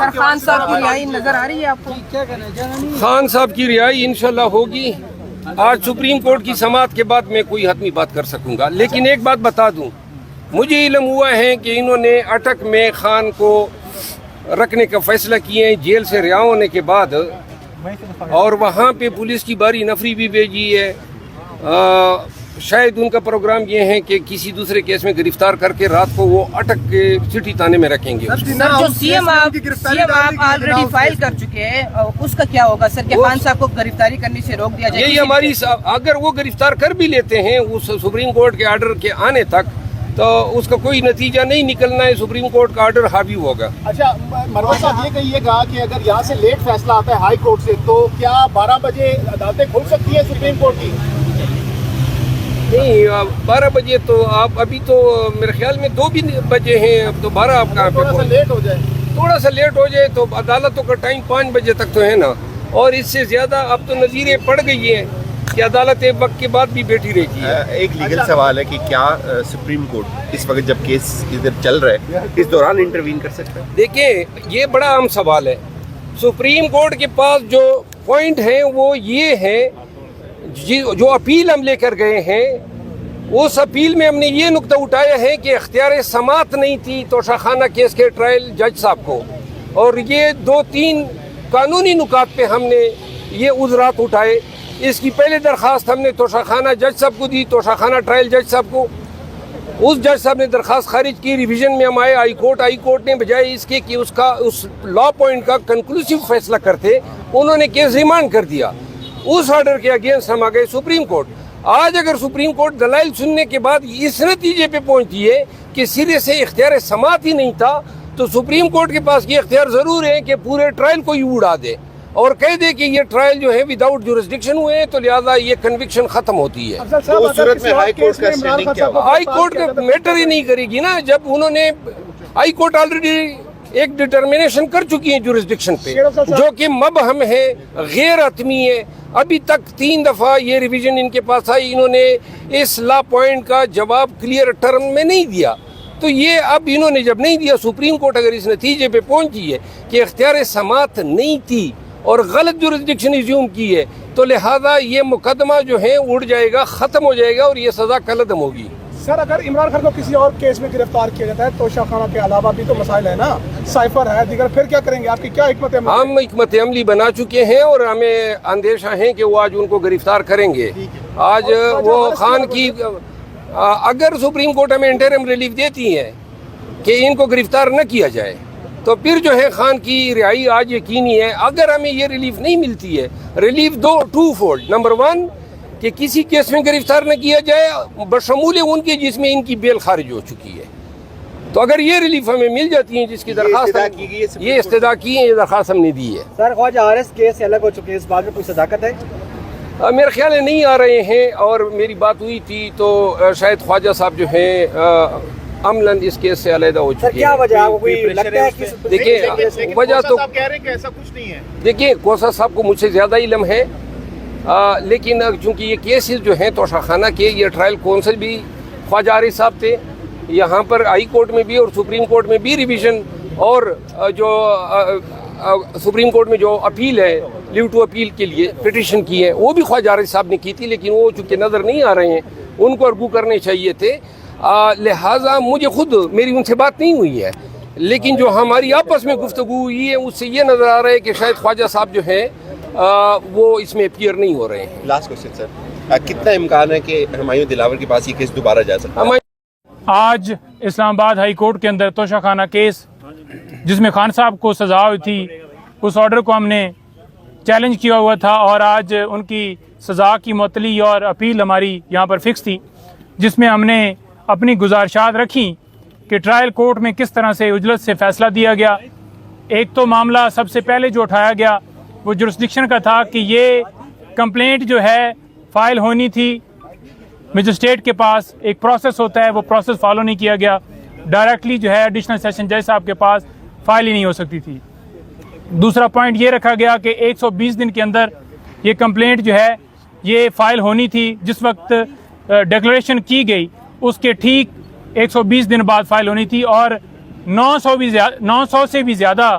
سر خان صاحب کی رہائی نظر آ رہی ہے آپ کو؟ خان صاحب کی رہائی انشاءاللہ ہوگی. آج سپریم کورٹ کی سماعت کے بعد میں کوئی حتمی بات کر سکوں گا، لیکن ایک بات بتا دوں، مجھے علم ہوا ہے کہ انہوں نے اٹک میں خان کو رکھنے کا فیصلہ کیے ہیں جیل سے رہا ہونے کے بعد، اور وہاں پہ پولیس کی باری نفری بھی بھیجی ہے. شاید ان کا پروگرام یہ ہے کہ کسی دوسرے کیس میں گرفتار کر کے رات کو وہ اٹک کے سٹی تھانے میں رکھیں گے. سر جو سی ایم آپ آلریڈی فائل کر چکے ہیں، اس کا کیا ہوگا سر؟ کہ خان صاحب کو گرفتاری کرنے سے روک دیا جائے؟ یہی ہماری اگر وہ گرفتار کر بھی لیتے ہیں اس سپریم کورٹ کے آرڈر کے آنے تک، تو اس کا کوئی نتیجہ نہیں نکلنا ہے، سپریم کورٹ کا آرڈر حاوی ہوگا. اچھا مروت صاحب یہ کہیے گا کہ اگر یہاں سے لیٹ فیصلہ آتا ہے ہائی کورٹ سے، تو کیا 12 بجے عدالتیں کھل سکتی ہیں سپریم کورٹ کی؟ نہیں، 12 بجے تو آپ ابھی تو میرے خیال میں 2 بھی بجے ہیں، اب تو 12 آپ کہاں پہ تھوڑا سا لیٹ ہو جائے، تھوڑا سا لیٹ ہو جائے تو عدالتوں کا ٹائم 5 بجے تک تو ہے نا، اور اس سے زیادہ اب تو نظیریں پڑ گئی ہیں کہ عدالت ایک وقت کے بعد بھی بیٹھی رہتی ہے. ایک لیگل سوال ہے کہ کیا سپریم کورٹ اس وقت جب کیس ادھر چل رہا ہے اس دوران انٹروین کر سکتا ہے؟ دیکھیں یہ بڑا اہم سوال ہے. سپریم کورٹ کے پاس جو پوائنٹ ہیں وہ یہ ہے، جو اپیل ہم لے کر گئے ہیں اس اپیل میں ہم نے یہ نقطہ اٹھایا ہے کہ اختیار سماعت نہیں تھی توشہ خانہ کیس کے ٹرائل جج صاحب کو، اور یہ 2-3 قانونی نکات پہ ہم نے یہ عذرات اٹھائے. اس کی پہلے درخواست ہم نے توشہ خانہ جج صاحب کو دی، توشہ خانہ ٹرائل جج صاحب کو. اس جج صاحب نے درخواست خارج کی، ریویژن میں ہم آئے ہائی کورٹ نے بجائے اس کے کہ اس لا پوائنٹ کا کنکلوسیو فیصلہ کرتے، انہوں نے کیس ریمانڈ کر دیا. اس آرڈر کے اگینسٹ ہم آ گئے سپریم کورٹ. آج اگر سپریم کورٹ دلائل سننے کے بعد اس نتیجے پہ پہنچی ہے کہ سرے سے اختیار سماعت ہی نہیں تھا، تو سپریم کورٹ کے پاس یہ اختیار ضرور ہے کہ پورے ٹرائل کو ہی اڑا دے اور کہہ دے کہ یہ ٹرائل جو ہے وداؤٹ جورسڈکشن ہوئے ہیں، تو لہذا یہ کنوکشن ختم ہوتی ہے. تو اس صورت میں ہائی کورٹ کا اسٹینڈنگ کیا ہوگا؟ ہائی کورٹ کا میٹر ہی نہیں کرے گی نا، جب انہوں نے ہائی کورٹ آلریڈی ایک ڈٹرمنیشن کر چکی ہے جورسڈکشن پہ، جو کہ مبہم ہے، غیر حتمی ہے. ابھی تک 3 دفعہ یہ ریویژن ان کے پاس آئی، انہوں نے اس لا پوائنٹ کا جواب کلیئر ٹرم میں نہیں دیا. تو یہ اب انہوں نے جب نہیں دیا، سپریم کورٹ اگر اس نتیجے پہ پہنچی ہے کہ اختیار سماعت نہیں تھی اور غلط جورسڈکشن ایزیوم کی ہے، تو لہذا یہ مقدمہ جو ہے اڑ جائے گا، ختم ہو جائے گا، اور یہ سزا کالعدم ہوگی. سر اگر عمران خان کو کسی اور کیس میں گرفتار کیا جاتا ہے، توشہ خانہ کے علاوہ بھی تو مسائل ہے نا، سائفر ہے دیگر، پھر کیا کریں گے؟ آپ کی کیا حکمت عملی؟ ہم حکمت عملی بنا چکے ہیں اور ہمیں اندیشہ ہے کہ وہ آج ان کو گرفتار کریں گے. آج وہ خان کی اگر سپریم کورٹ ہمیں انٹرم ریلیف دیتی ہے کہ ان کو گرفتار نہ کیا جائے، تو پھر جو ہے خان کی رہائی آج یقینی ہے. اگر ہمیں یہ ریلیف نہیں ملتی ہے، ریلیف 2 فولڈ. نمبر 1 کہ کسی کیس میں گرفتار نہ کیا جائے بشمول ان کے جس میں ان کی بیل خارج ہو چکی ہے. تو اگر یہ ریلیف ہمیں مل جاتی ہے جس کی درخواست یہ استدعا کی ہے، یہ درخواست ہم نے دی ہے. سر خواجہ آرس کیس سے الگ ہو چکے ہیں، اس بات میں کوئی صداقت ہے؟ میرے خیال ہے نہیں آ رہے ہیں، اور میری بات ہوئی تھی تو شاید خواجہ صاحب جو ہیں عملاً اس کیس سے علیحدہ ہو چکے ہیں. کیا وجہ ہے؟ کوئی لگتا ہے کہ دیکھیں وجہ تو کہہ رہے ہیں کہ ایسا کچھ نہیں ہے. دیکھیں کوثر صاحب کو مجھ سے زیادہ علم ہے، لیکن چونکہ یہ کیسز جو ہیں توشہ خانہ کے، یہ ٹرائل کونسل بھی خواجہ عارف صاحب تھے، یہاں پر ہائی کورٹ میں بھی اور سپریم کورٹ میں بھی ریویژن، اور جو سپریم کورٹ میں جو اپیل ہے لیو ٹو اپیل کے لیے پٹیشن کی ہے، وہ بھی خواجہ عارف صاحب نے کی تھی، لیکن وہ چونکہ نظر نہیں آ رہے ہیں، ان کو ارگو کرنے چاہیے تھے. لہٰذا مجھے خود میری ان سے بات نہیں ہوئی ہے، لیکن جو ہماری آپس میں گفتگو ہوئی ہے اس سے یہ نظر آ رہا ہے کہ شاید خواجہ صاحب جو ہیں وہ اس میں اپیئر نہیں ہو رہے ہیں. لاسٹ کوسچن سر، کتنا امکان ہے کہ ہمایوں دلاور کے پاس یہ کیس دوبارہ جا سکتا ہے؟ آج اسلام آباد ہائی کورٹ کے اندر توشہ خانہ کیس جس میں خان صاحب کو سزا ہوئی تھی، اس آرڈر کو ہم نے چیلنج کیا ہوا تھا، اور آج ان کی سزا کی معطلی اور اپیل ہماری یہاں پر فکس تھی، جس میں ہم نے اپنی گزارشات رکھی کہ ٹرائل کورٹ میں کس طرح سے اجلت سے فیصلہ دیا گیا. ایک تو معاملہ سب سے پہلے جو اٹھایا گیا وہ جورسڈکشن کا تھا کہ یہ کمپلینٹ جو ہے فائل ہونی تھی مجسٹریٹ کے پاس، ایک پروسیس ہوتا ہے، وہ پروسیس فالو نہیں کیا گیا. ڈائریکٹلی جو ہے ایڈیشنل سیشن جج صاحب کے پاس فائل ہی نہیں ہو سکتی تھی. دوسرا پوائنٹ یہ رکھا گیا کہ 120 دن کے اندر یہ کمپلینٹ جو ہے یہ فائل ہونی تھی. جس وقت ڈکلیریشن کی گئی اس کے ٹھیک 120 دن بعد فائل ہونی تھی، اور 900 سے بھی زیادہ